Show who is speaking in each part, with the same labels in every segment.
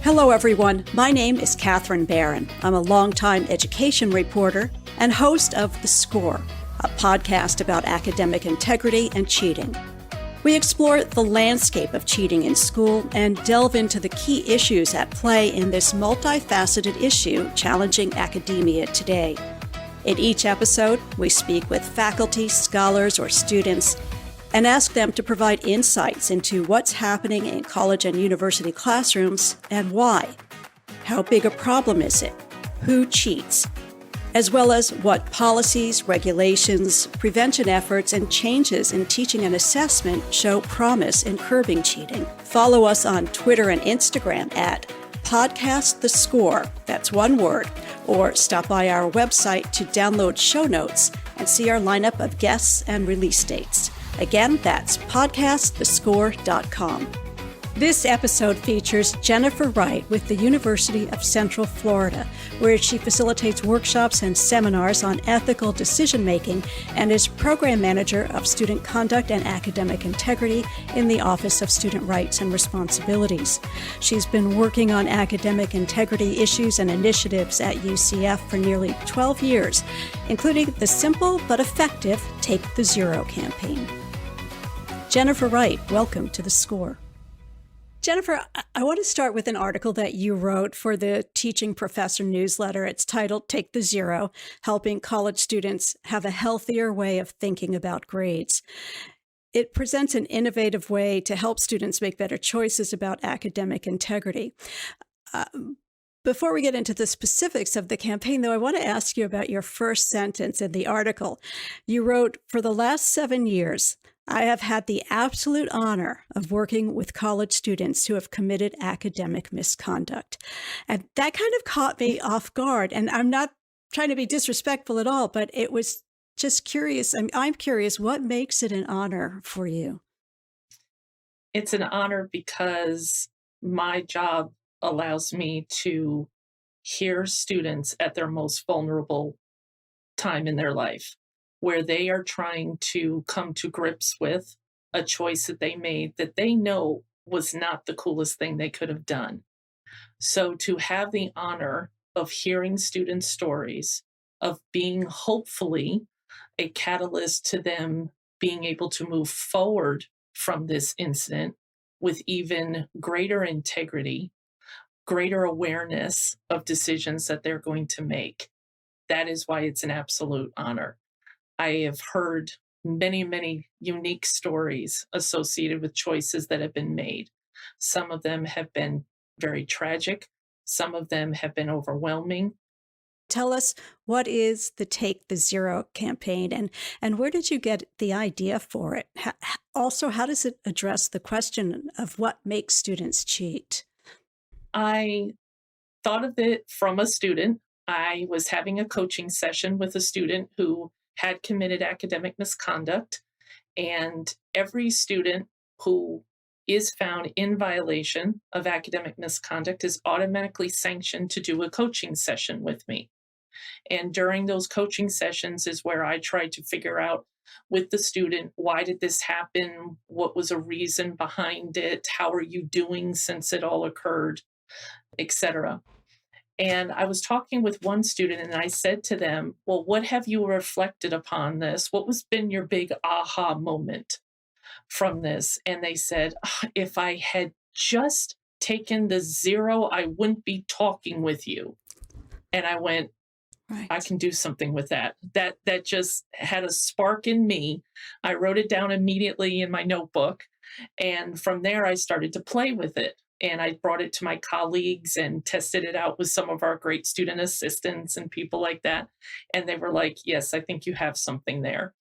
Speaker 1: Hello, everyone. My name is Catherine Barron. I'm a longtime education reporter and host of The Score, a podcast about academic integrity and cheating. We explore the landscape of cheating in school and delve into the key issues at play in this multifaceted issue challenging academia today. In each episode, we speak with faculty, scholars, or students and ask them to provide insights into what's happening in college and university classrooms and why. How big a problem is it? Who cheats? As well as what policies, regulations, prevention efforts, and changes in teaching and assessment show promise in curbing cheating. Follow us on Twitter and Instagram at Podcast The Score, that's one word, or stop by our website to download show notes and see our lineup of guests and release dates. Again, that's podcastthescore.com. This episode features Jennifer Wright with the University of Central Florida, where she facilitates workshops and seminars on ethical decision-making and is program manager of student conduct and academic integrity in the Office of Student Rights and Responsibilities. She's been working on academic integrity issues and initiatives at UCF for nearly 12 years, including the simple but effective Take the Zero campaign. Jennifer Wright, welcome to The Score. Jennifer, I want to start with an article that you wrote for the Teaching Professor newsletter. It's titled Take the Zero, Helping College Students Have a Healthier Way of Thinking About Grades. It presents an innovative way to help students make better choices about academic integrity. Before we get into the specifics of the campaign, though, I want to ask you about your first sentence in the article. You wrote, "For the last 7 years, I have had the absolute honor of working with college students who have committed academic misconduct." And that kind of caught me off guard. And I'm not trying to be disrespectful at all, but it was just curious. I'm curious, what makes it an honor for you?
Speaker 2: It's an honor because my job allows me to hear students at their most vulnerable time in their life, where they are trying to come to grips with a choice that they made that they know was not the coolest thing they could have done. So to have the honor of hearing students' stories, of being hopefully a catalyst to them being able to move forward from this incident with even greater integrity, greater awareness of decisions that they're going to make, that is why it's an absolute honor. I have heard many, many unique stories associated with choices that have been made. Some of them have been very tragic. Some of them have been overwhelming.
Speaker 1: Tell us, what is the Take the Zero campaign, and where did you get the idea for it? Also, how does it address the question of what makes students cheat?
Speaker 2: I thought of it from a student. I was having a coaching session with a student who had committed academic misconduct, and every student who is found in violation of academic misconduct is automatically sanctioned to do a coaching session with me. And during those coaching sessions is where I tried to figure out with the student, why did this happen? What was a reason behind it? How are you doing since it all occurred, etc. And I was talking with one student and I said to them, well, what have you reflected upon this? What was been your big aha moment from this? And they said, if I had just taken the zero, I wouldn't be talking with you. And I went,
Speaker 1: Right.
Speaker 2: I can do something with that. That just had a spark in me. I wrote it down immediately in my notebook. And from there, I started to play with it. And I brought it to my colleagues and tested it out with some of our great student assistants and people like that. And they were like, yes, I think you have something there.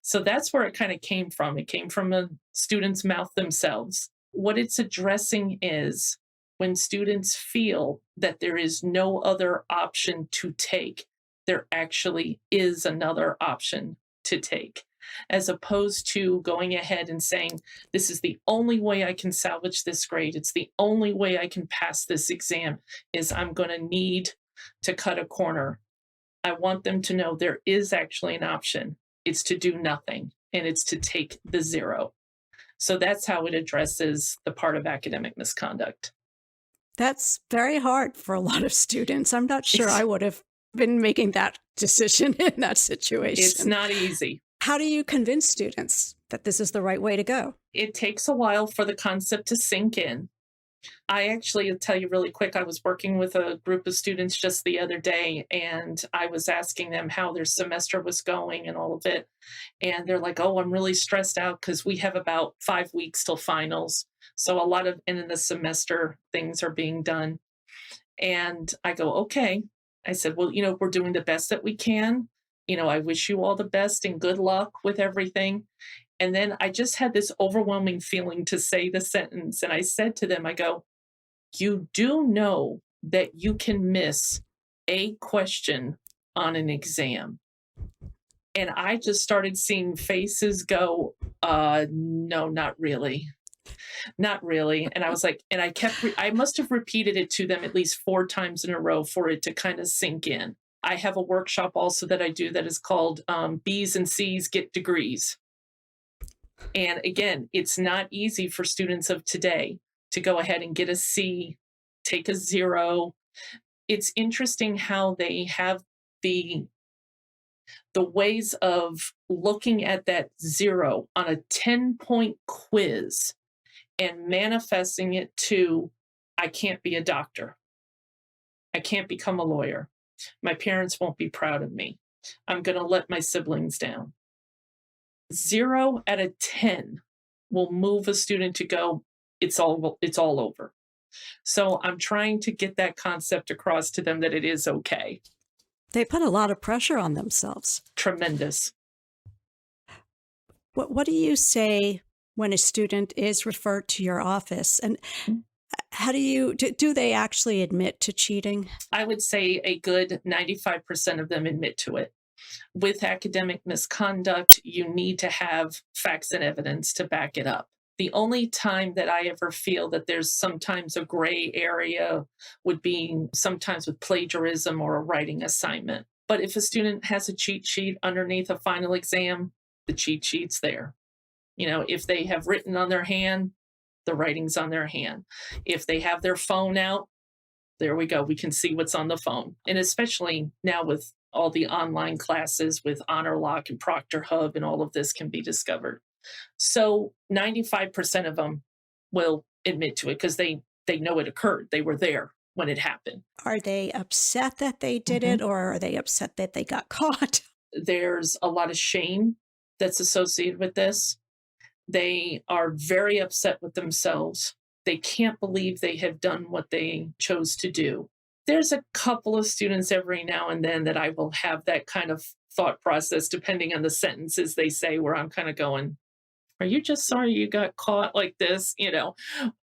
Speaker 2: So that's where it kind of came from. It came from a student's mouth themselves. What it's addressing is when students feel that there is no other option to take, there actually is another option to take, as opposed to going ahead and saying, this is the only way I can salvage this grade. It's the only way I can pass this exam is I'm going to need to cut a corner. I want them to know there is actually an option. It's to do nothing, and it's to take the zero. So that's how it addresses the part of academic misconduct.
Speaker 1: That's very hard for a lot of students. I'm not sure
Speaker 2: It's,
Speaker 1: I would have been making that decision in that
Speaker 2: it's
Speaker 1: situation.
Speaker 2: not easy.
Speaker 1: How do you convince students that this is the right way to go?
Speaker 2: It takes a while for the concept to sink in. I actually, will tell you really quick, I was working with a group of students just the other day, and I was asking them how their semester was going and all of it. And they're like, oh, I'm really stressed out because we have about 5 weeks till finals. So a lot of end of the semester things are being done. And I go, okay. I said, well, we're doing the best that we can. I wish you all the best and good luck with everything. And then I just had this overwhelming feeling to say the sentence. And I said to them, I go, you do know that you can miss a question on an exam. And I just started seeing faces go, no, not really. Not really. And I was like, and I must have repeated it to them at least 4 times in a row for it to kind of sink in. I have a workshop also that I do that is called B's and C's Get Degrees. And again, it's not easy for students of today to go ahead and get a C, take a 0. It's interesting how they have the ways of looking at that 0 on a 10-point quiz and manifesting it to, I can't be a doctor. I can't become a lawyer. My parents won't be proud of me. I'm going to let my siblings down. 0 out of 10 will move a student to go, it's all over. So I'm trying to get that concept across to them that it is okay.
Speaker 1: They put a lot of pressure on themselves.
Speaker 2: Tremendous.
Speaker 1: What do you say when a student is referred to your office? And how do they actually admit to cheating?
Speaker 2: I would say a good 95% of them admit to it. With academic misconduct, you need to have facts and evidence to back it up. The only time that I ever feel that there's sometimes a gray area would be sometimes with plagiarism or a writing assignment. But if a student has a cheat sheet underneath a final exam, the cheat sheet's there. If they have written on their hand, the writing's on their hand. If they have their phone out, there we go. We can see what's on the phone. And especially now with all the online classes with Honor Lock and Proctor Hub and all of this can be discovered. So 95% of them will admit to it because they know it occurred. They were there when it happened.
Speaker 1: Are they upset that they did it, or are they upset that they got caught?
Speaker 2: There's a lot of shame that's associated with this. They are very upset with themselves. They can't believe they have done what they chose to do. There's a couple of students every now and then that I will have that kind of thought process, depending on the sentences they say, where I'm kind of going, are you just sorry you got caught like this?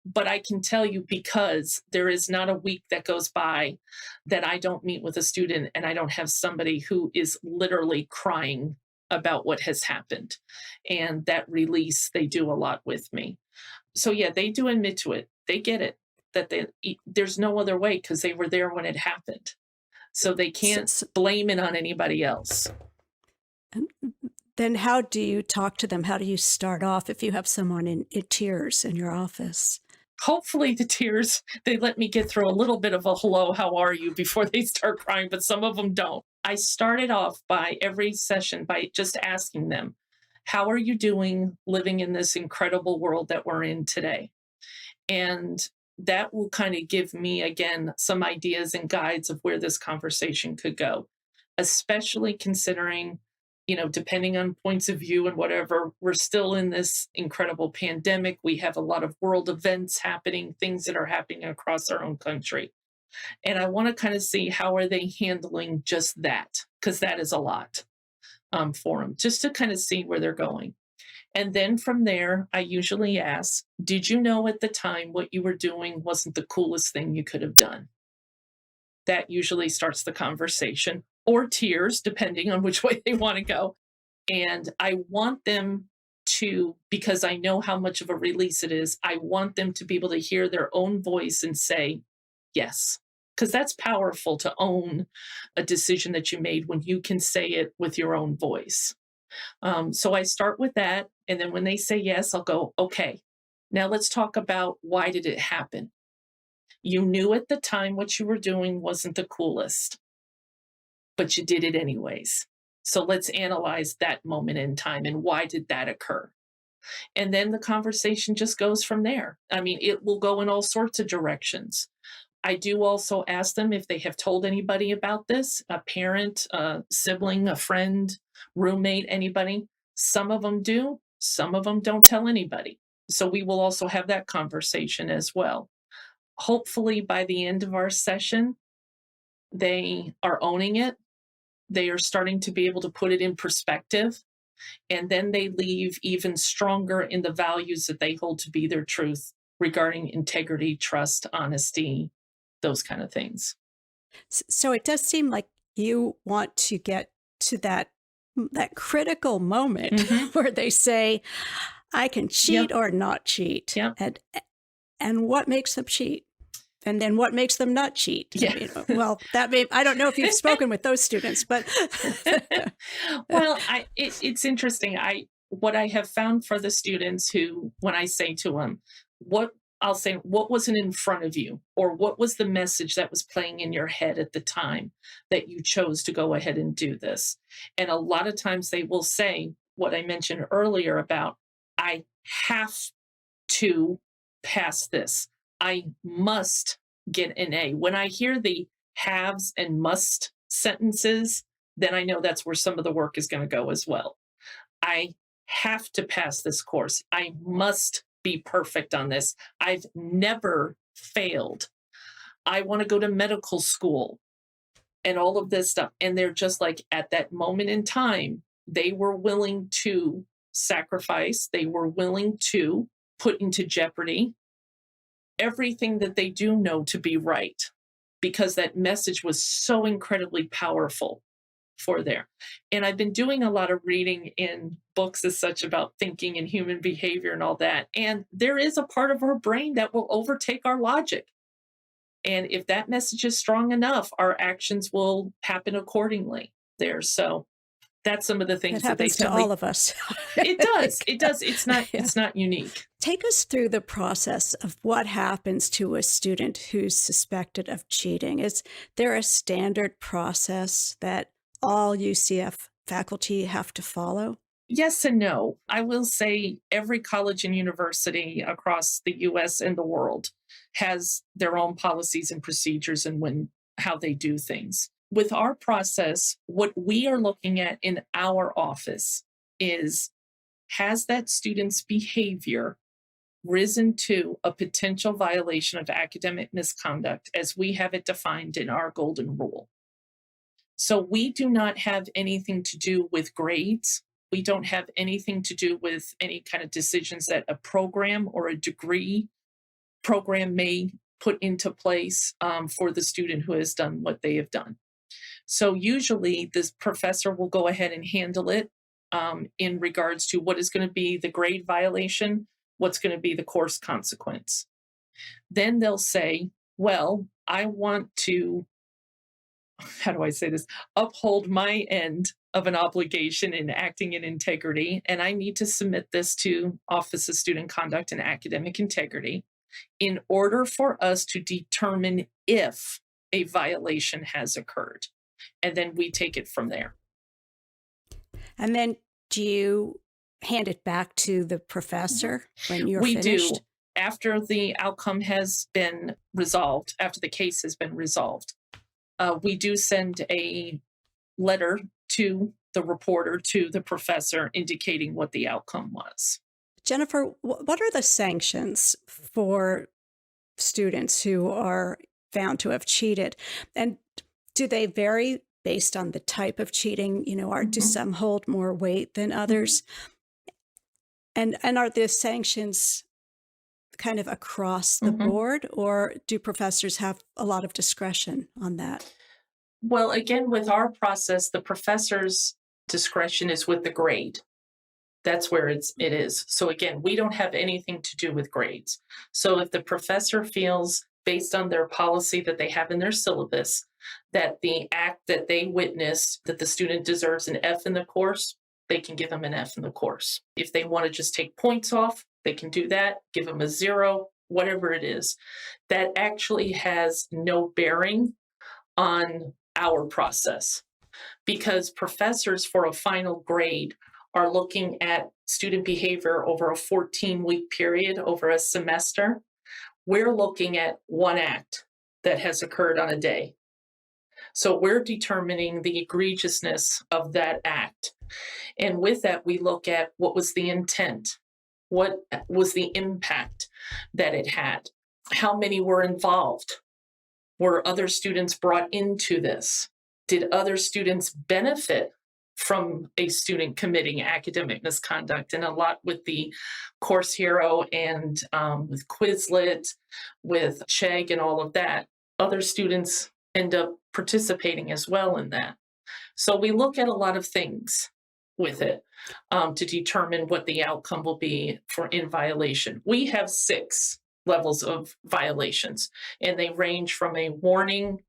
Speaker 2: But I can tell you, because there is not a week that goes by that I don't meet with a student and I don't have somebody who is literally crying about what has happened. And that release, they do a lot with me. So yeah, they do admit to it. They get it, that there's no other way because they were there when it happened. So they can't blame it on anybody else.
Speaker 1: Then how do you talk to them? How do you start off if you have someone in tears in your office?
Speaker 2: Hopefully the tears, they let me get through a little bit of a hello, how are you, before they start crying, but some of them don't. I started off by every session by just asking them, how are you doing living in this incredible world that we're in today? And that will kind of give me, again, some ideas and guides of where this conversation could go, especially considering, depending on points of view and whatever, we're still in this incredible pandemic. We have a lot of world events happening, things that are happening across our own country. And I want to kind of see how are they handling just that, because that is a lot for them, just to kind of see where they're going. And then from there, I usually ask, did you know at the time what you were doing wasn't the coolest thing you could have done? That usually starts the conversation, or tears, depending on which way they want to go. And I want them to, because I know how much of a release it is, I want them to be able to hear their own voice and say, yes, because that's powerful to own a decision that you made when you can say it with your own voice. So I start with that. And then when they say yes, I'll go, okay, now let's talk about why did it happen? You knew at the time what you were doing wasn't the coolest, but you did it anyways. So let's analyze that moment in time and why did that occur? And then the conversation just goes from there. I mean, it will go in all sorts of directions. I do also ask them if they have told anybody about this, a parent, a sibling, a friend, roommate, anybody. Some of them do, some of them don't tell anybody. So we will also have that conversation as well. Hopefully, by the end of our session, they are owning it. They are starting to be able to put it in perspective. And then they leave even stronger in the values that they hold to be their truth regarding integrity, trust, honesty, those kind of things.
Speaker 1: So it does seem like you want to get to that critical moment where they say, I can cheat or not cheat.
Speaker 2: Yep.
Speaker 1: And what makes them cheat? And then what makes them not cheat?
Speaker 2: Yeah.
Speaker 1: Well, I don't know if you've spoken with those students, but
Speaker 2: well, it's interesting. What I have found for the students who, when I say to them, I'll say, what wasn't in front of you, or what was the message that was playing in your head at the time that you chose to go ahead and do this? And a lot of times they will say what I mentioned earlier about, I have to pass this. I must get an A. When I hear the haves and must sentences, then I know that's where some of the work is going to go as well. I have to pass this course. I must be perfect on this. I've never failed. I want to go to medical school and all of this stuff. And they're just like, at that moment in time, they were willing to sacrifice. They were willing to put into jeopardy everything that they do know to be right, because that message was so incredibly powerful for there. And I've been doing a lot of reading in books as such about thinking and human behavior and all that. And there is a part of our brain that will overtake our logic. And if that message is strong enough, our actions will happen accordingly there. So that's some of the things that they
Speaker 1: happens to all of us.
Speaker 2: It does. It does. It's not unique.
Speaker 1: Take us through the process of what happens to a student who's suspected of cheating. Is there a standard process that all UCF faculty have to follow?
Speaker 2: Yes and no. I will say every college and university across the US and the world has their own policies and procedures and how they do things. With our process, what we are looking at in our office is, has that student's behavior risen to a potential violation of academic misconduct as we have it defined in our golden rule? So we do not have anything to do with grades. We don't have anything to do with any kind of decisions that a program or a degree program may put into place for the student who has done what they have done. So usually this professor will go ahead and handle it in regards to what is going to be the grade violation, what's going to be the course consequence. Then they'll say, well, I want to, how do I say this, uphold my end of an obligation in acting in integrity, and I need to submit this to Office of Student Conduct and Academic Integrity in order for us to determine if a violation has occurred. And then we take it from there.
Speaker 1: And then do you hand it back to the professor when you're finished?
Speaker 2: We do. After the outcome has been resolved, after the case has been resolved, we do send a letter to the reporter, to the professor, indicating what the outcome was.
Speaker 1: Jennifer, what are the sanctions for students who are found to have cheated? And do they vary based on the type of cheating? Do some hold more weight than others? And are the sanctions kind of across the board, or do professors have a lot of discretion on that?
Speaker 2: Well, again, with our process, the professor's discretion is with the grade. That's where it is. So again, we don't have anything to do with grades. So if the professor feels, based on their policy that they have in their syllabus, that the act that they witnessed, that the student deserves an F in the course, they can give them an F in the course. If they want to just take points off, they can do that, give them a 0, whatever it is, that actually has no bearing on our process. Because professors for a final grade are looking at student behavior over a 14-week period, over a semester. We're looking at one act that has occurred on a day. So we're determining the egregiousness of that act. And with that, we look at what was the intent, what was the impact that it had, how many were involved, were other students brought into this, did other students benefit from a student committing academic misconduct, and a lot with the Course Hero and with Quizlet, with Chegg and all of that. Other students end up participating as well in that. So we look at a lot of things with it to determine what the outcome will be for in violation. We have 6 levels of violations, and they range from a warning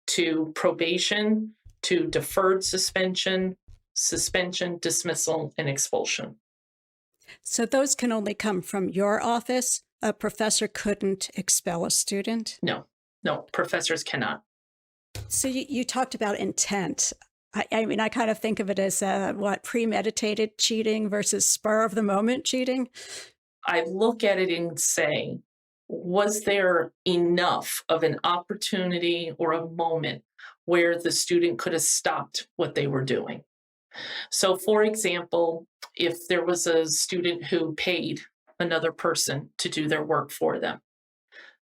Speaker 2: to probation to deferred suspension, suspension, dismissal, and expulsion.
Speaker 1: So those can only come from your office. A professor couldn't expel a student?
Speaker 2: No, professors cannot.
Speaker 1: So you talked about intent. I mean, I kind of think of it as premeditated cheating versus spur of the moment cheating.
Speaker 2: I look at it and say, was there enough of an opportunity or a moment where the student could have stopped what they were doing? So, for example, if there was a student who paid another person to do their work for them,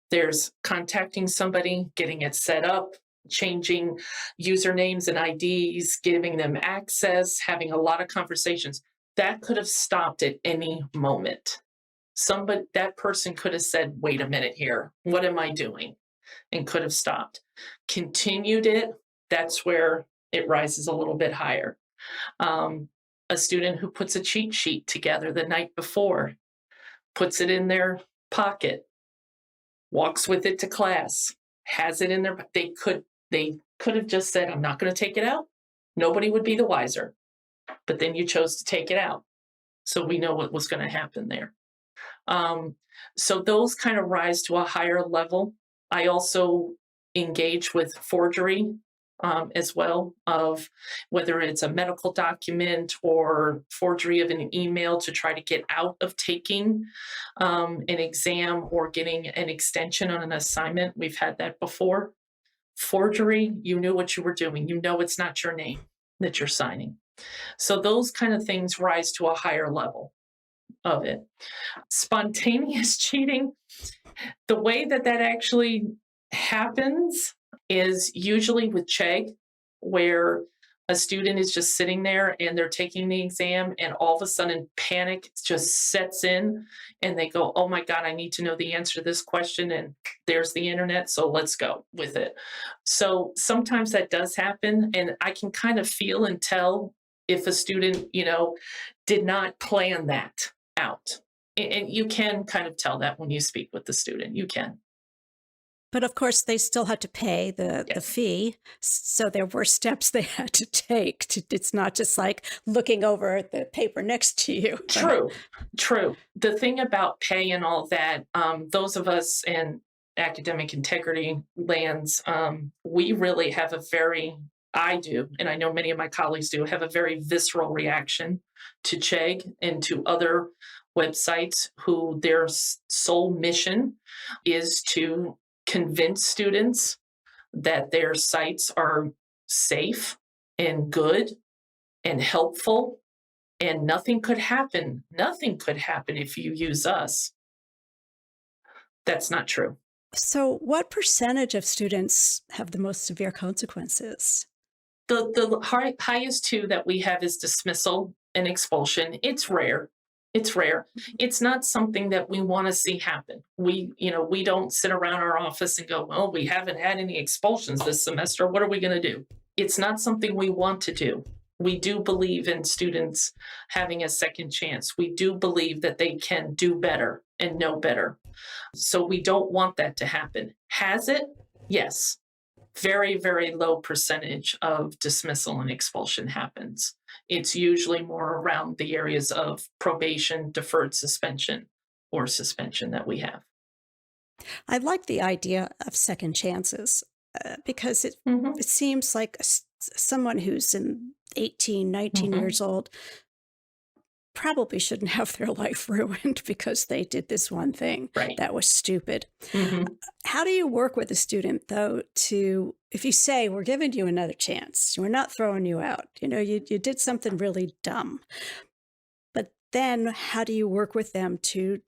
Speaker 2: there's contacting somebody, getting it set up, changing usernames and IDs, giving them access, having a lot of conversations. That could have stopped at any moment. That person could have said, wait a minute here, what am I doing? And could have stopped. Continued it, that's where it rises a little bit higher. A student who puts a cheat sheet together the night before, puts it in their pocket, walks with it to class, has it in their, they could have just said, I'm not going to take it out. Nobody would be the wiser. But then you chose to take it out. So we know what was going to happen there. So those kind of rise to a higher level. I also engage with forgery as well, of whether it's a medical document or forgery of an email to try to get out of taking an exam or getting an extension on an assignment. We've had that before. Forgery, you knew what you were doing. You know it's not your name that you're signing. So those kind of things rise to a higher level of it. Spontaneous cheating, the way that actually happens is usually with Chegg, where a student is just sitting there and they're taking the exam, and all of a sudden panic just sets in and they go, oh my God, I need to know the answer to this question, and there's the internet, so let's go with it. So sometimes that does happen, and I can kind of feel and tell if a student, did not plan that out. And you can kind of tell that when you speak with the student, you can.
Speaker 1: But of course, they still had to pay the fee. So there were steps they had to take. It's not just like looking over at the paper next to you.
Speaker 2: True. The thing about pay and all that, those of us in academic integrity lands, we really have I do, and I know many of my colleagues do, have a very visceral reaction to Chegg and to other websites who their sole mission is to convince students that their sites are safe and good and helpful, and nothing could happen. Nothing could happen if you use us. That's not true.
Speaker 1: So what percentage of students have the most severe consequences?
Speaker 2: The highest two that we have is dismissal and expulsion. It's rare. It's not something that we want to see happen. We don't sit around our office and go, well, we haven't had any expulsions this semester. What are we going to do? It's not something we want to do. We do believe in students having a second chance. We do believe that they can do better and know better. So we don't want that to happen. Has it? Yes. Very, very low percentage of dismissal and expulsion happens. It's usually more around the areas of probation, deferred suspension, or suspension that we have.
Speaker 1: I like the idea of second chances because
Speaker 2: Hmm.
Speaker 1: it seems like someone who's 18, 19
Speaker 2: Hmm.
Speaker 1: years old probably shouldn't have their life ruined because they did this one thing
Speaker 2: Right.
Speaker 1: that was stupid.
Speaker 2: Hmm.
Speaker 1: How do you work with a student, though, to, if you say, we're giving you another chance, we're not throwing you out, you did something really dumb, but then how do you work with them to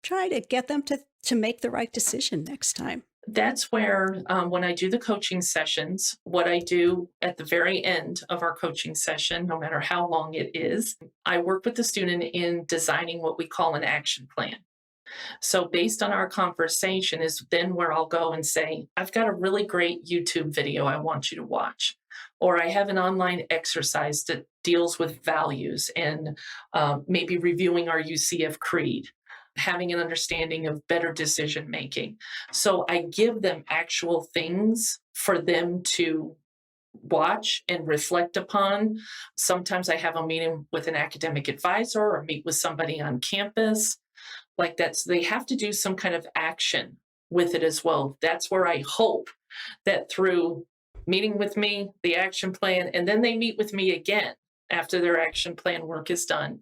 Speaker 1: try to get them to make the right decision next time?
Speaker 2: That's where, when I do the coaching sessions, what I do at the very end of our coaching session, no matter how long it is, I work with the student in designing what we call an action plan. So, based on our conversation, is then where I'll go and say, I've got a really great YouTube video I want you to watch. Or I have an online exercise that deals with values and maybe reviewing our UCF creed, having an understanding of better decision making. So I give them actual things for them to watch and reflect upon. Sometimes I have a meeting with an academic advisor or meet with somebody on campus like that. So they have to do some kind of action with it as well. That's where I hope that through meeting with me, the action plan, and then they meet with me again after their action plan work is done,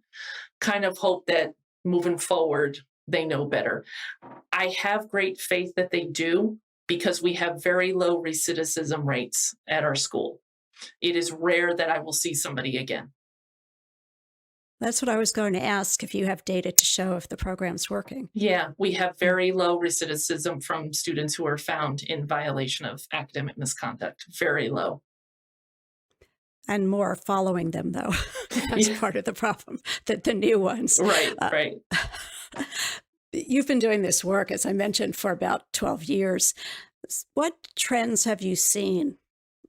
Speaker 2: kind of hope that moving forward, they know better. I have great faith that they do because we have very low recidivism rates at our school. It is rare that I will see somebody again.
Speaker 1: That's what I was going to ask, if you have data to show if the program's working.
Speaker 2: Yeah, we have
Speaker 1: Mm.
Speaker 2: very low recidivism from students who are found in violation of academic misconduct. Very low.
Speaker 1: And more following them, though. That's
Speaker 2: Yeah,
Speaker 1: part of the problem, the new ones.
Speaker 2: right,
Speaker 1: Uh,
Speaker 2: right.
Speaker 1: you've been doing this work, as I mentioned, for about 12 years. What trends have you seen,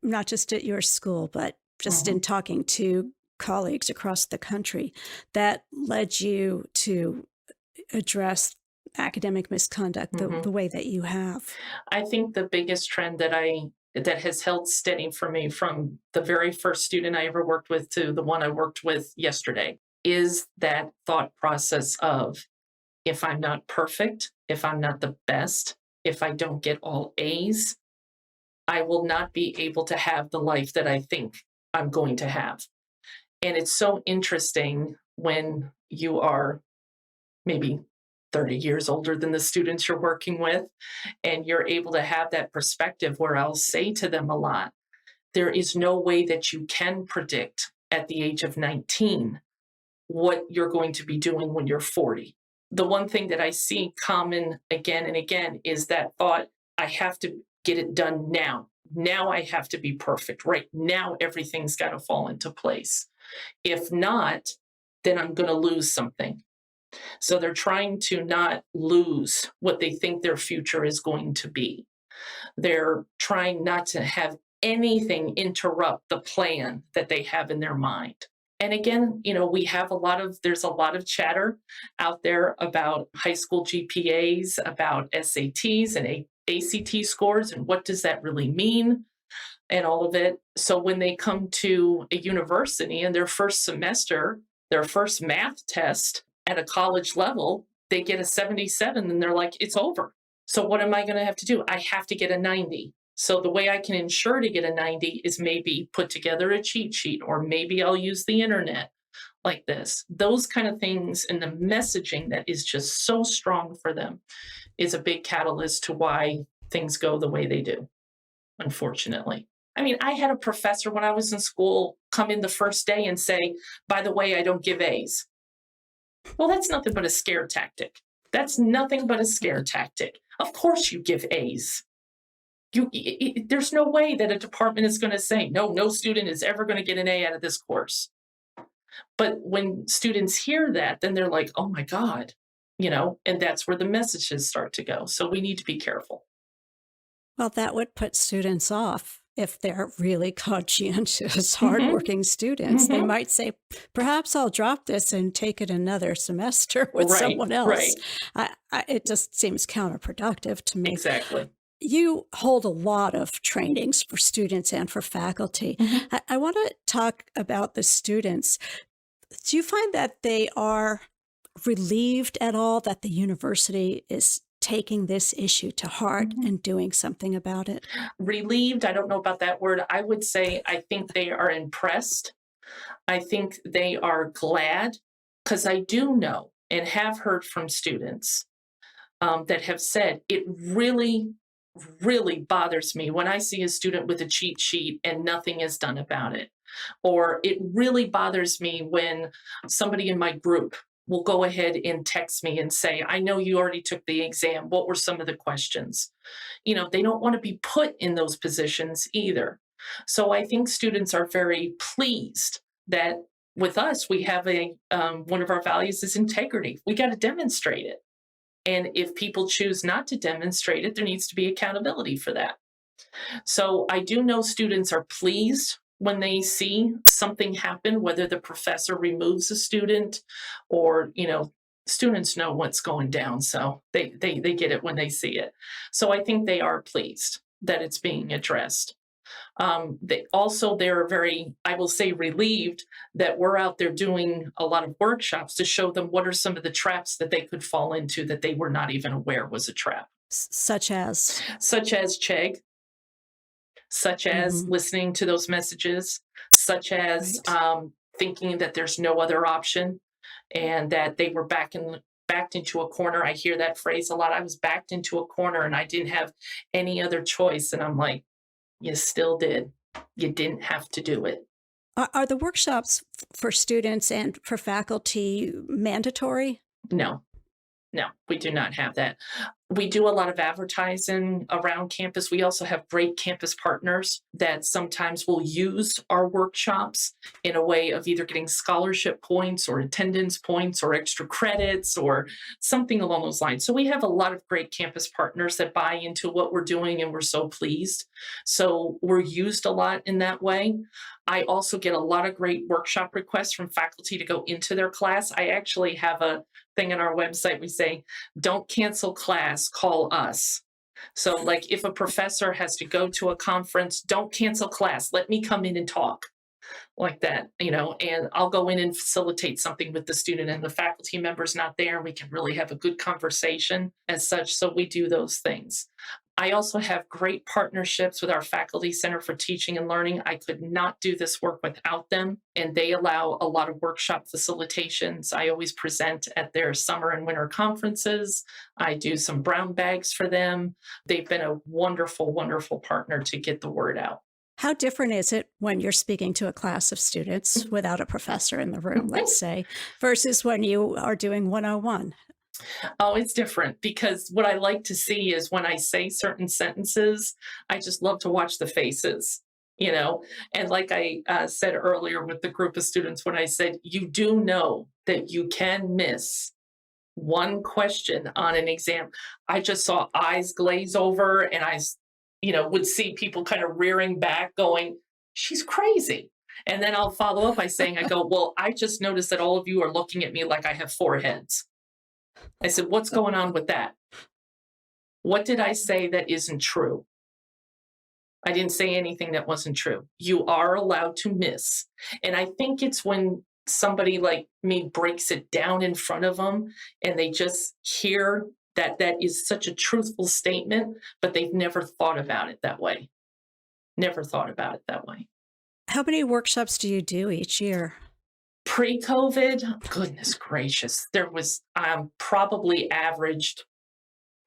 Speaker 1: not just at your school, but just in
Speaker 2: Mhm,
Speaker 1: talking to colleagues across the country, that led you to address academic misconduct the
Speaker 2: mhm.
Speaker 1: way that you have?
Speaker 2: I think the biggest trend that has held steady for me from the very first student I ever worked with to the one I worked with yesterday is that thought process of if I'm not perfect, if I'm not the best, if I don't get all A's, I will not be able to have the life that I think I'm going to have. And it's so interesting when you are maybe 30 years older than the students you're working with, and you're able to have that perspective where I'll say to them a lot, there is no way that you can predict at the age of 19 what you're going to be doing when you're 40. The one thing that I see common again and again is that thought, I have to get it done now. Now I have to be perfect. Right now, everything's got to fall into place. If not, then I'm going to lose something. So they're trying to not lose what they think their future is going to be. They're trying not to have anything interrupt the plan that they have in their mind. And again, we have there's a lot of chatter out there about high school GPAs, about SATs and ACT scores, and what does that really mean, and all of it. So when they come to a university in their first semester, their first math test at a college level, they get a 77 and they're like, it's over. So what am I going to have to do? I have to get a 90. So the way I can ensure to get a 90 is maybe put together a cheat sheet, or maybe I'll use the internet like this. Those kind of things, and the messaging that is just so strong for them is a big catalyst to why things go the way they do, unfortunately. I mean, I had a professor when I was in school come in the first day and say, by the way, I don't give A's. Well, that's nothing but a scare tactic. That's nothing but a scare tactic. Of course you give A's. There's no way that a department is going to say, no student is ever going to get an A out of this course. But when students hear that, then they're like, oh my God, and that's where the messages start to go. So we need to be careful.
Speaker 1: Well, that would put students off if they're really conscientious,
Speaker 2: Hmm.
Speaker 1: hardworking students. They
Speaker 2: Hmm.
Speaker 1: might say, perhaps I'll drop this and take it another semester with
Speaker 2: Right,
Speaker 1: someone else.
Speaker 2: right.
Speaker 1: It just seems counterproductive to me.
Speaker 2: Exactly.
Speaker 1: You hold a lot of trainings for students and for faculty.
Speaker 2: Hmm.
Speaker 1: I want to talk about the students. Do you find that they are relieved at all that the university is taking this issue to heart and doing something about it?
Speaker 2: Relieved, I don't know about that word. I would say I think they are impressed. I think they are glad because I do know and have heard from students that have said it really bothers me when I see a student with a cheat sheet and nothing is done about it. Or it really bothers me when somebody in my group will go ahead and text me and say, I know you already took the exam. What were some of the questions? They don't want to be put in those positions either. So I think students are very pleased that with us, we have one of our values is integrity. We got to demonstrate it. And if people choose not to demonstrate it, there needs to be accountability for that. So I do know students are pleased when they see something happen, whether the professor removes a student or, students know what's going down. So they get it when they see it. So I think they are pleased that it's being addressed. They're very, I will say, relieved that we're out there doing a lot of workshops to show them what are some of the traps that they could fall into that they were not even aware was a trap.
Speaker 1: Such as
Speaker 2: Chegg, such as listening to those messages, such as thinking that there's no other option and that they were backed into a corner. I hear that phrase a lot. I was backed into a corner and I didn't have any other choice. And I'm like, you still did. You didn't have to do it.
Speaker 1: Are the workshops for students and for faculty mandatory?
Speaker 2: No, we do not have that. We do a lot of advertising around campus. We also have great campus partners that sometimes will use our workshops in a way of either getting scholarship points or attendance points or extra credits or something along those lines. So we have a lot of great campus partners that buy into what we're doing and we're so pleased. So we're used a lot in that way. I also get a lot of great workshop requests from faculty to go into their class. I actually have a thing on our website. We say, don't cancel class, call us. So like if a professor has to go to a conference, don't cancel class. Let me come in and talk like that, and I'll go in and facilitate something with the student and the faculty member's not there. And we can really have a good conversation as such. So we do those things. I also have great partnerships with our Faculty Center for Teaching and Learning. I could not do this work without them, and they allow a lot of workshop facilitations. I always present at their summer and winter conferences. I do some brown bags for them. They've been a wonderful, wonderful partner to get the word out.
Speaker 1: How different is it when you're speaking to a class of students without a professor in the room, let's say, versus when you are doing 101?
Speaker 2: Oh, it's different because what I like to see is when I say certain sentences, I just love to watch the faces, and like I said earlier with the group of students, when I said, you do know that you can miss one question on an exam, I just saw eyes glaze over and I would see people kind of rearing back going, she's crazy. And then I'll follow up by saying, well, I just noticed that all of you are looking at me like I have four heads. I said, what's going on with that? What did I say that isn't true? I didn't say anything that wasn't true. You are allowed to miss. And I think it's when somebody like me breaks it down in front of them and they just hear that is such a truthful statement, but they've never thought about it that way. Never thought about it that way.
Speaker 1: How many workshops do you do each year?
Speaker 2: Pre-COVID, goodness gracious, there was probably averaged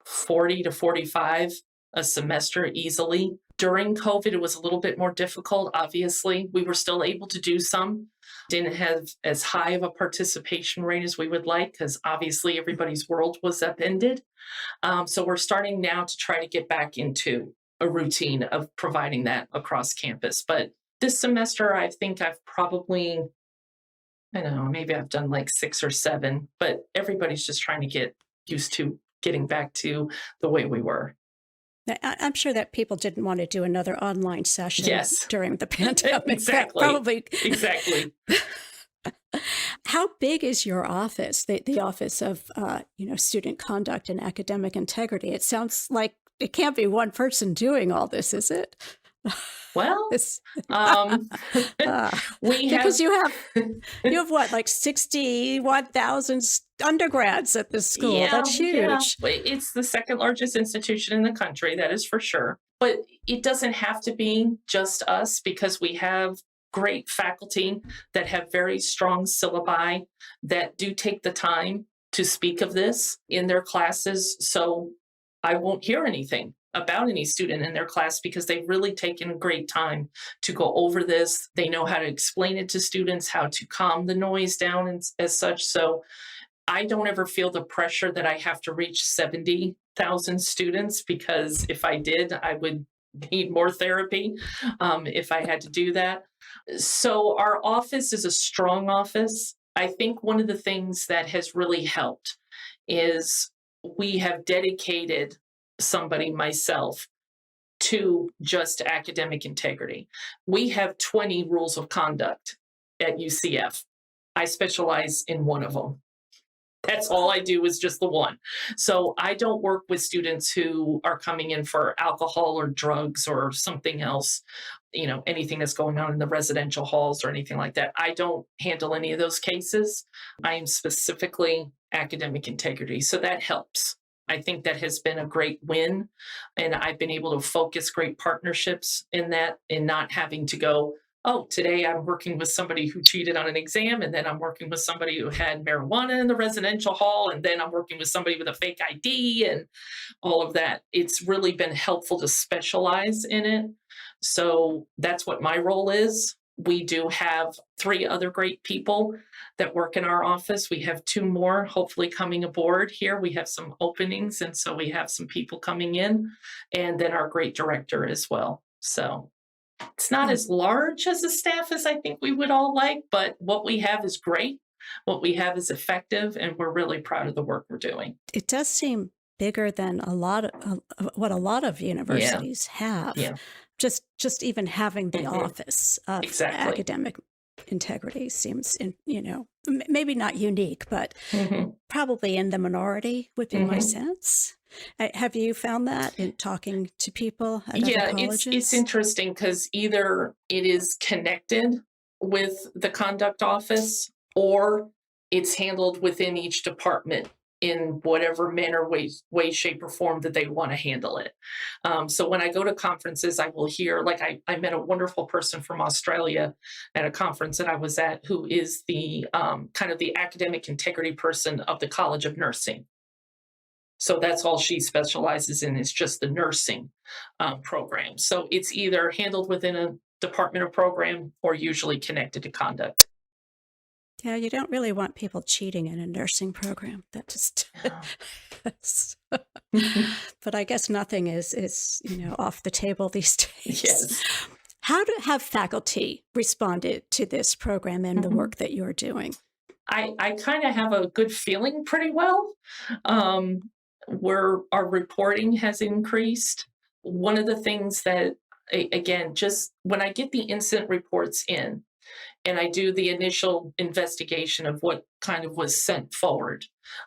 Speaker 2: 40 to 45 a semester easily. During COVID, it was a little bit more difficult, obviously. We were still able to do some. Didn't have as high of a participation rate as we would like because obviously everybody's world was upended. So we're starting now to try to get back into a routine of providing that across campus. But this semester, I think I've probably, I don't know, maybe I've done like 6 or 7, but everybody's just trying to get used to getting back to the way we were.
Speaker 1: I'm sure that people didn't want to do another online session during the pandemic.
Speaker 2: Exactly.
Speaker 1: Probably.
Speaker 2: Exactly.
Speaker 1: How big is your office, the Office of Student Conduct and Academic Integrity? It sounds like it can't be one person doing all this, is it?
Speaker 2: Well,
Speaker 1: It's,
Speaker 2: um, we have,
Speaker 1: because you have what, like 61,000 undergrads at this school.
Speaker 2: yeah,
Speaker 1: That's
Speaker 2: yeah.
Speaker 1: huge.
Speaker 2: It's the second largest institution in the country, that is for sure. But it doesn't have to be just us because we have great faculty that have very strong syllabi that do take the time to speak of this in their classes. So I won't hear anything about any student in their class because they've really taken great time to go over this. They know how to explain it to students, how to calm the noise down and as such. So I don't ever feel the pressure that I have to reach 70,000 students because if I did, I would need more therapy if I had to do that. So our office is a strong office. I think one of the things that has really helped is we have dedicated somebody, myself, to just academic integrity. We have 20 rules of conduct at UCF. I specialize in one of them. That's all I do is just the one. So I don't work with students who are coming in for alcohol or drugs or something else, anything that's going on in the residential halls or anything like that. I don't handle any of those cases. I am specifically academic integrity. So that helps. I think that has been a great win. And I've been able to focus great partnerships in that and not having to go, oh, today I'm working with somebody who cheated on an exam, and then I'm working with somebody who had marijuana in the residential hall, and then I'm working with somebody with a fake ID and all of that. It's really been helpful to specialize in it. So that's what my role is. We do have 3 other great people that work in our office. We have 2 more hopefully coming aboard here. We have some openings, and so we have some people coming in, and then our great director as well. So it's not as large as a staff as I think we would all like, but what we have is great. What we have is effective, and we're really proud of the work we're doing.
Speaker 1: It does seem bigger than what a lot of universities have.
Speaker 2: Yeah,
Speaker 1: Just even having the office of
Speaker 2: exactly.
Speaker 1: academic integrity seems, maybe not unique, but probably in the minority would be my sense. Have you found that in talking to people at other colleges?
Speaker 2: It's interesting because either it is connected with the conduct office or it's handled within each department in whatever manner, way, shape, or form that they want to handle it. So when I go to conferences, I will hear, like I met a wonderful person from Australia at a conference that I was at who is the kind of the academic integrity person of the College of Nursing. So that's all she specializes in is just the nursing program. So it's either handled within a department or program or usually connected to conduct.
Speaker 1: Yeah, you don't really want people cheating in a nursing program. That just, but I guess nothing is off the table these days.
Speaker 2: Yes.
Speaker 1: How have faculty responded to this program and the work that you're doing?
Speaker 2: I kind of have a good feeling pretty well. Where our reporting has increased. One of the things that, again, just when I get the incident reports in and I do the initial investigation of what kind of was sent forward,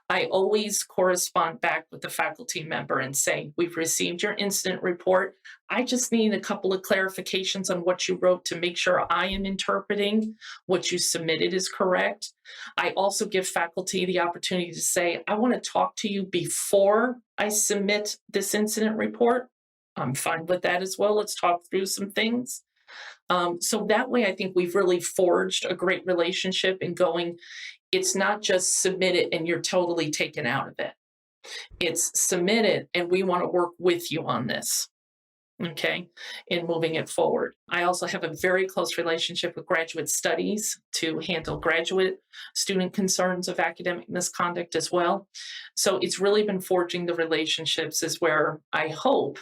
Speaker 2: I always correspond back with the faculty member and say, we've received your incident report. I just need a couple of clarifications on what you wrote to make sure I am interpreting what you submitted is correct. I also give faculty the opportunity to say, I want to talk to you before I submit this incident report. I'm fine with that as well. Let's talk through some things. So that way, I think we've really forged a great relationship in going, it's not just submit it and you're totally taken out of it. It's submit it and we want to work with you on this. Okay, in moving it forward. I also have a very close relationship with graduate studies to handle graduate student concerns of academic misconduct as well. So it's really been forging the relationships is where I hope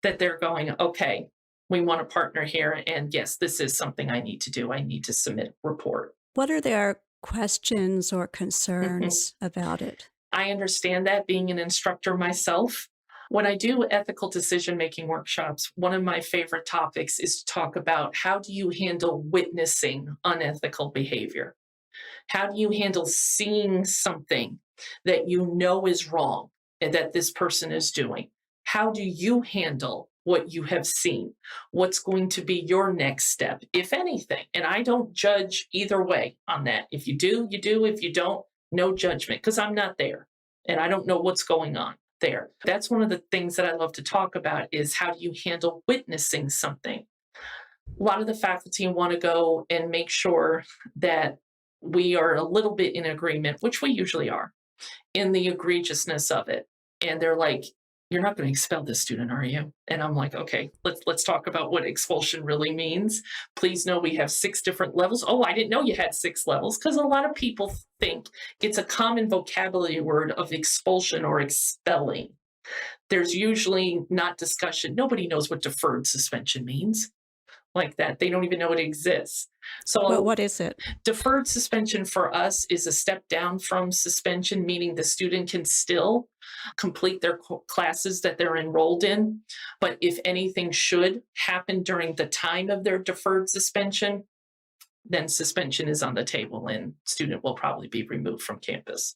Speaker 2: that they're going, okay, we want to partner here. And yes, this is something I need to do. I need to submit a report.
Speaker 1: What are their questions or concerns about it?
Speaker 2: I understand that being an instructor myself. When I do ethical decision-making workshops, one of my favorite topics is to talk about how do you handle witnessing unethical behavior? How do you handle seeing something that you know is wrong and that this person is doing? How do you handle what you have seen, what's going to be your next step, if anything. And I don't judge either way on that. If you do, you do. If you don't, no judgment, because I'm not there and I don't know what's going on there. That's one of the things that I love to talk about is how do you handle witnessing something? A lot of the faculty want to go and make sure that we are a little bit in agreement, which we usually are, in the egregiousness of it. And they're like, you're not going to expel this student, are you? And I'm like, okay, let's talk about what expulsion really means. Please know we have 6 different levels. Oh, I didn't know you had 6 levels, because a lot of people think it's a common vocabulary word of expulsion or expelling. There's usually not discussion. Nobody knows what deferred suspension means like that. They don't even know it exists. So
Speaker 1: Well, what is it?
Speaker 2: deferred suspension for us is a step down from suspension, meaning the student can still complete their classes that they're enrolled in. But if anything should happen during the time of their deferred suspension, then suspension is on the table and student will probably be removed from campus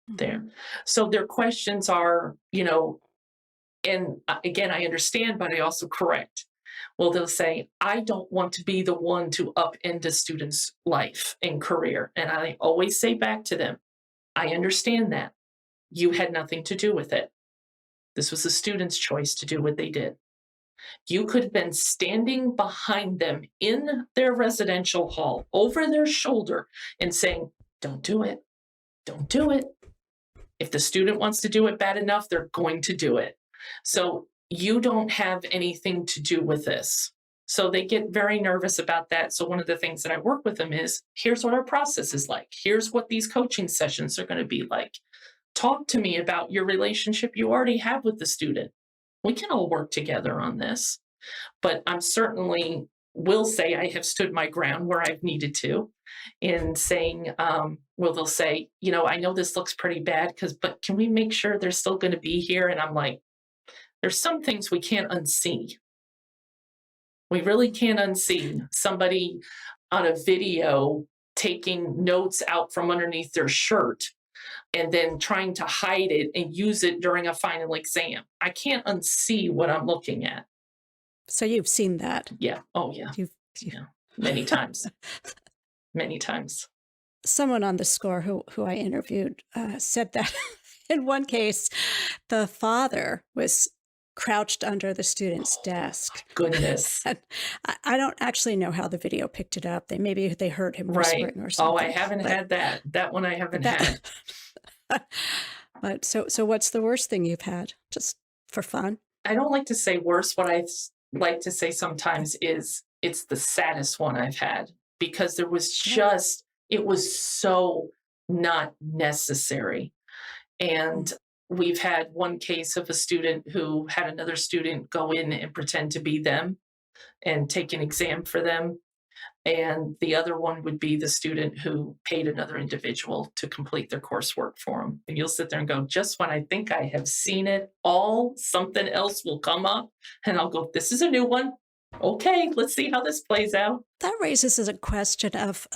Speaker 2: there. So their questions are, and again, I understand, but I also correct. Well, they'll say, I don't want to be the one to upend a student's life and career. And I always say back to them, I understand that. You had nothing to do with it. This was the student's choice to do what they did. You could have been standing behind them in their residential hall over their shoulder and saying, don't do it. Don't do it. If the student wants to do it bad enough, they're going to do it. So you don't have anything to do with this. So they get very nervous about that. So one of the things that I work with them is, here's what our process is like. Here's what these coaching sessions are going to be like. Talk to me about your relationship you already have with the student. We can all work together on this. But I'm certainly will say I have stood my ground where I've needed to in saying, they'll say, I know this looks pretty bad, but can we make sure they're still going to be here? And I'm like, there's some things we can't unsee. We really can't unsee somebody on a video taking notes out from underneath their shirt and then trying to hide it and use it during a final exam. I can't unsee what I'm looking at.
Speaker 1: So you've seen that.
Speaker 2: Yeah. Oh, yeah. Yeah. Many times. Many times.
Speaker 1: Someone on the score who I interviewed said that in one case, the father was crouched under the student's desk.
Speaker 2: Goodness.
Speaker 1: And I don't actually know how the video picked it up. Maybe they heard him whispering or something.
Speaker 2: Oh, I haven't had that. That one I haven't had.
Speaker 1: But so what's the worst thing you've had, just for fun?
Speaker 2: I don't like to say worst. What I like to say sometimes is it's the saddest one I've had, because there was it was so not necessary. And we've had one case of a student who had another student go in and pretend to be them and take an exam for them. And the other one would be the student who paid another individual to complete their coursework for them. And you'll sit there and go, just when I think I have seen it all, something else will come up and I'll go, this is a new one. Okay, let's see how this plays out.
Speaker 1: That raises a question of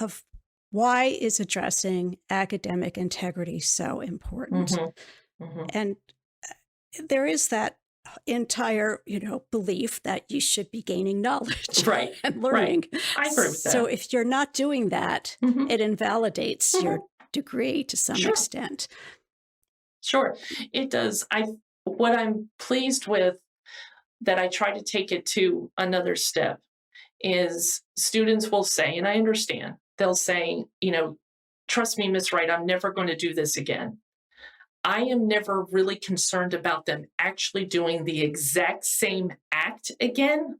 Speaker 1: why is addressing academic integrity so important? And there is that entire, belief that you should be gaining knowledge and learning.
Speaker 2: Right. I agree with that.
Speaker 1: So if you're not doing that, it invalidates your degree to some extent.
Speaker 2: Sure, it does. What I'm pleased with, that I try to take it to another step, is students will say, and I understand, they'll say, trust me, Miss Wright, I'm never going to do this again. I am never really concerned about them actually doing the exact same act again.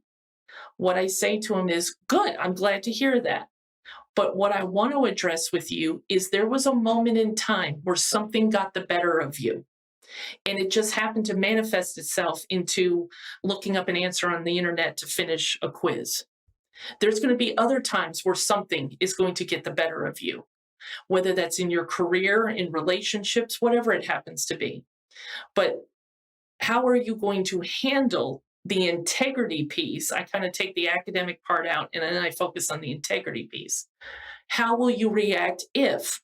Speaker 2: What I say to them is, good, I'm glad to hear that. But what I want to address with you is there was a moment in time where something got the better of you. And it just happened to manifest itself into looking up an answer on the internet to finish a quiz. There's going to be other times where something is going to get the better of you, whether that's in your career, in relationships, whatever it happens to be. But how are you going to handle the integrity piece? I kind of take the academic part out and then I focus on the integrity piece. How will you react if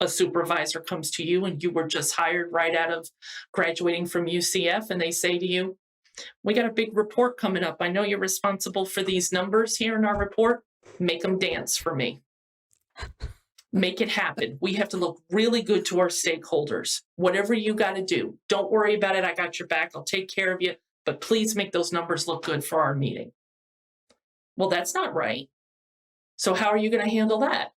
Speaker 2: a supervisor comes to you and you were just hired right out of graduating from UCF and they say to you, We got a big report coming up. I know you're responsible for these numbers here in our report. Make them dance for me. Make it happen. We have to look really good to our stakeholders. Whatever you got to do, don't worry about it. I got your back. I'll take care of you. But please make those numbers look good for our meeting. Well, that's not right. So how are you going to handle that?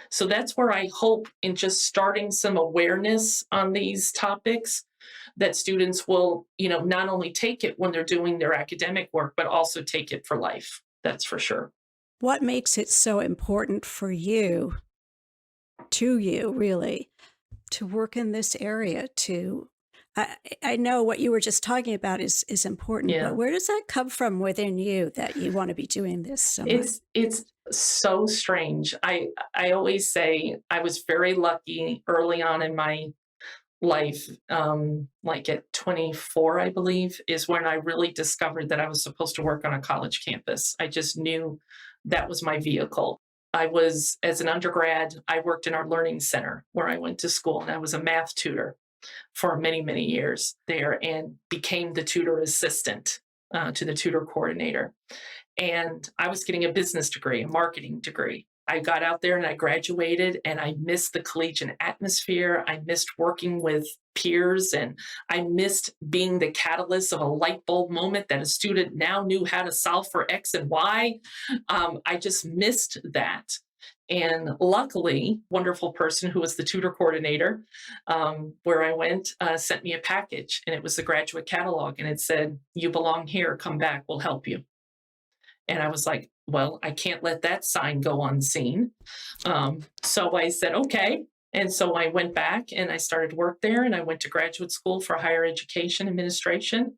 Speaker 2: So that's where I hope in just starting some awareness on these topics that students will, not only take it when they're doing their academic work, but also take it for life. That's for sure.
Speaker 1: What makes it so important for you, to you really, to work in this area? I know what you were just talking about is important,
Speaker 2: Yeah.
Speaker 1: but where does that come from within you that you want to be doing this so much?
Speaker 2: It's so strange. I always say I was very lucky early on in my life, like at 24, I believe, is when I really discovered that I was supposed to work on a college campus. I just knew that was my vehicle. As an undergrad, I worked in our learning center where I went to school, and I was a math tutor for many, many years there and became the tutor assistant to the tutor coordinator. And I was getting a business degree, a marketing degree. I got out there and I graduated, and I missed the collegiate atmosphere. I missed working with peers, and I missed being the catalyst of a light bulb moment that a student now knew how to solve for X and Y. I just missed that. And luckily, wonderful person who was the tutor coordinator where I went sent me a package, and it was the graduate catalog, and it said, "You belong here, come back, we'll help you." And I was like, well, I can't let that sign go unseen. So I said, okay. And so I went back and I started work there, and I went to graduate school for higher education administration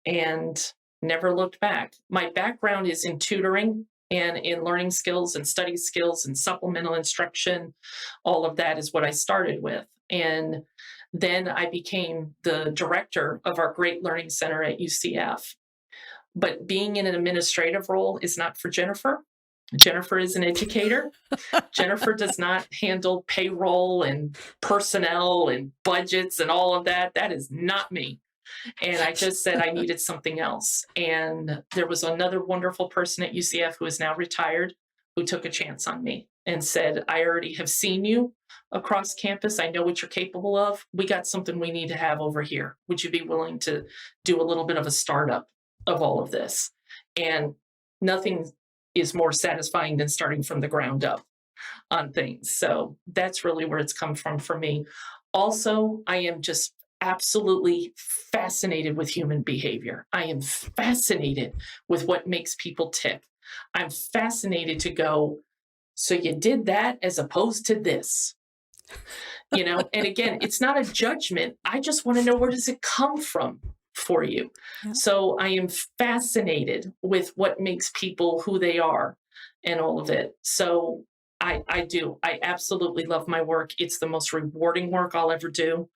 Speaker 2: and never looked back. My background is in tutoring and in learning skills and study skills and supplemental instruction. All of that is what I started with. And then I became the director of our Great Learning Center at UCF. But being in an administrative role is not for Jennifer. Jennifer is an educator. Jennifer does not handle payroll and personnel and budgets and all of that. That is not me. And I just said I needed something else. And there was another wonderful person at UCF who is now retired who took a chance on me and said, I already have seen you across campus. I know what you're capable of. We got something we need to have over here. Would you be willing to do a little bit of a startup of all of this? And nothing is more satisfying than starting from the ground up on things. So that's really where it's come from for me. Also, I am just absolutely fascinated with human behavior. I am fascinated with what makes people tick. I'm fascinated to go, so you did that as opposed to this. And again, it's not a judgment. I just want to know, where does it come from for you? Yeah. So I am fascinated with what makes people who they are and all of it. So I do. I absolutely love my work. It's the most rewarding work I'll ever do.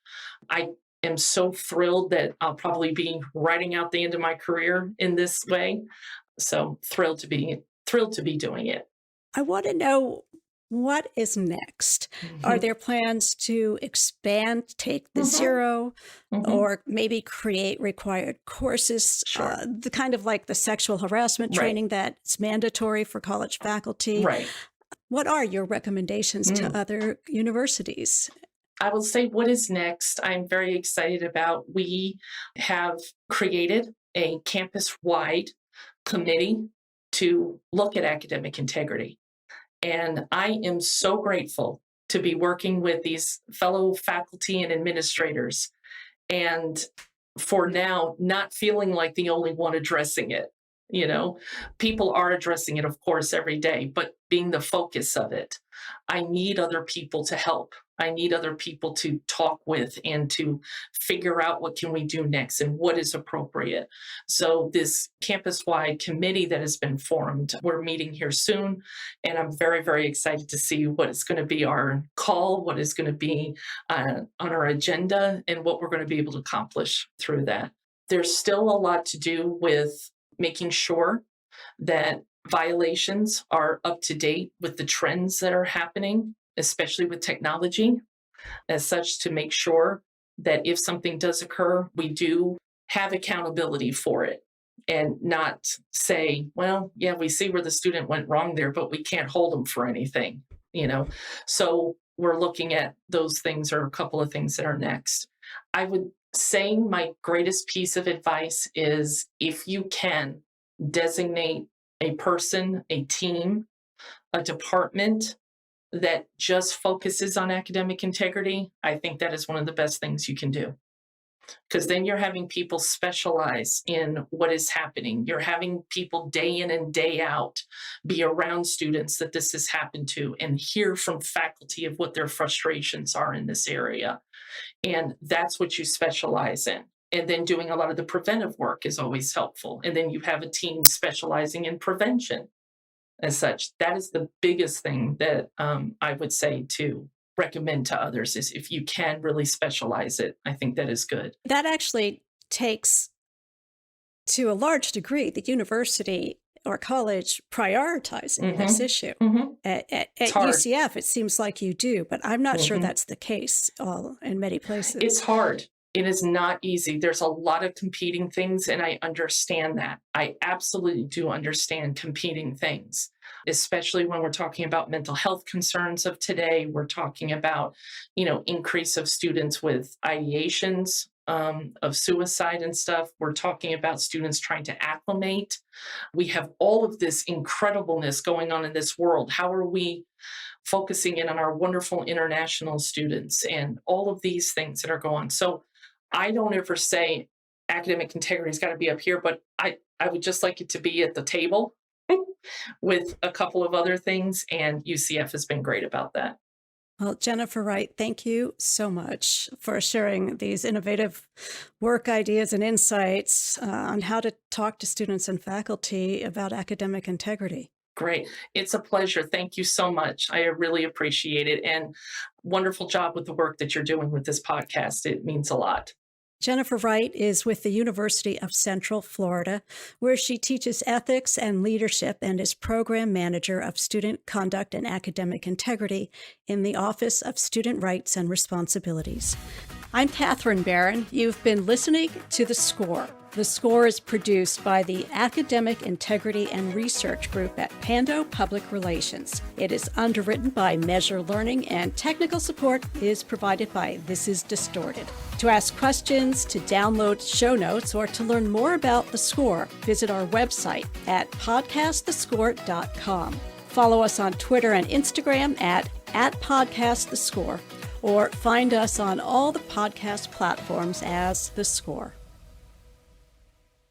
Speaker 2: I am so thrilled that I'll probably be writing out the end of my career in this way. So thrilled to be doing it.
Speaker 1: I want to know, what is next? Mm-hmm. Are there plans to expand, take the zero, or maybe create required courses,
Speaker 2: Sure.
Speaker 1: The kind of like the sexual harassment training that's mandatory for college faculty?
Speaker 2: Right.
Speaker 1: What are your recommendations to other universities?
Speaker 2: I will say what is next. I'm very excited about. We have created a campus-wide committee to look at academic integrity. And I am so grateful to be working with these fellow faculty and administrators, and for now not feeling like the only one addressing it. People are addressing it, of course, every day, but being the focus of it. I need other people to help. I need other people to talk with and to figure out what can we do next and what is appropriate. So this campus-wide committee that has been formed, we're meeting here soon, and I'm very, very excited to see what is going to be our call, what is going to be on our agenda, and what we're going to be able to accomplish through that. There's still a lot to do with making sure that violations are up to date with the trends that are happening, especially with technology, as such, to make sure that if something does occur, we do have accountability for it and not say, well, yeah, we see where the student went wrong there, but we can't hold them for anything, you know? So we're looking at those things, or a couple of things that are next. I would say my greatest piece of advice is, if you can, designate a person, a team, a department that just focuses on academic integrity. I think that is one of the best things you can do, because then you're having people specialize in what is happening. You're having people day in and day out be around students that this has happened to, and hear from faculty of what their frustrations are in this area. And that's what you specialize in. And then doing a lot of the preventive work is always helpful. And then you have a team specializing in prevention as such. That is the biggest thing that I would say to recommend to others, is if you can really specialize it. I think that is good.
Speaker 1: That actually takes, to a large degree, the university or college prioritizing this issue. At UCF, it seems like you do, but I'm not sure that's the case in many places.
Speaker 2: It's hard. It is not easy. There's a lot of competing things, and I understand that. I absolutely do understand competing things, especially when we're talking about mental health concerns of today. We're talking about, increase of students with ideations of suicide and stuff. We're talking about students trying to acclimate. We have all of this incredibleness going on in this world. How are we focusing in on our wonderful international students and all of these things that are going on? So I don't ever say academic integrity's got to be up here, but I would just like it to be at the table with a couple of other things, and UCF has been great about that.
Speaker 1: Well, Jennifer Wright, thank you so much for sharing these innovative work ideas and insights on how to talk to students and faculty about academic integrity.
Speaker 2: Great. It's a pleasure. Thank you so much. I really appreciate it. And wonderful job with the work that you're doing with this podcast. It means a lot.
Speaker 1: Jennifer Wright is with the University of Central Florida, where she teaches ethics and leadership and is program manager of student conduct and academic integrity in the Office of Student Rights and Responsibilities. I'm Catherine Barron. You've been listening to The Score. The Score is produced by the Academic Integrity and Research Group at Pando Public Relations. It is underwritten by Measure Learning, and technical support is provided by This Is Distorted. To ask questions, to download show notes, or to learn more about The Score, visit our website at podcastthescore.com. Follow us on Twitter and Instagram at podcastthescore, or find us on all the podcast platforms as The Score.